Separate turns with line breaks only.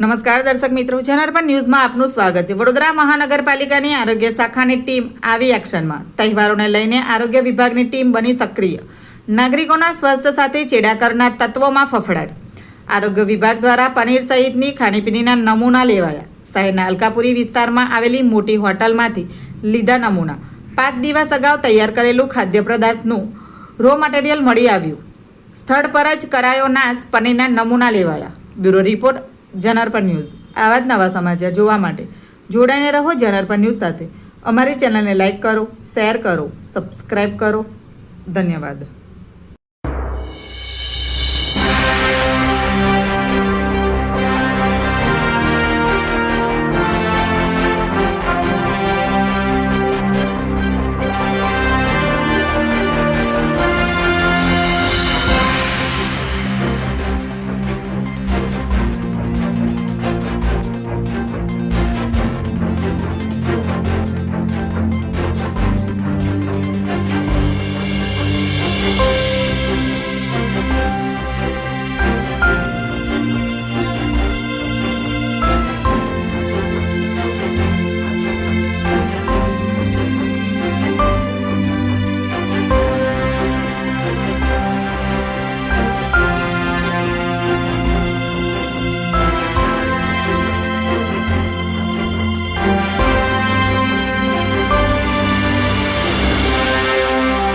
નમસ્કાર દર્શક મિત્રો, જનાર્પણ ન્યૂઝમાં આપનું સ્વાગત છે। વડોદરા મહાનગરપાલિકાની આરોગ્ય શાખાની ટીમ આવી એક્શનમાં। તહેવારોને લઈને આરોગ્ય વિભાગની ટીમ બની સક્રિય। નાગરિકોના સ્વાસ્થ્ય સાથે ચેડા કરનાર તત્વોમાં ફફડાટ। આરોગ્ય વિભાગ દ્વારા પનીર સહિતની ખાણીપીણીના નમૂના લેવાયા। શહેરના અલકાપુરી વિસ્તારમાં આવેલી મોટી હોટલમાંથી લીધા નમૂના। 5 દિવસ અગાઉ તૈયાર કરેલું ખાદ્ય પદાર્થનું રો મટીરિયલ મળી આવ્યું। સ્થળ પર જ કરાયો નાશ, પનીરના નમૂના લેવાયા। Bureau report, જનાર્પણ news. આવા જ નવા સમાચાર જોવા માટે જોડાઈને રહો જનાર્પણ ન્યૂઝ સાથે। અમારી ચેનલને લાઈક કરો, શેર કરો, સબસ્ક્રાઈબ કરો। ધન્યવાદ।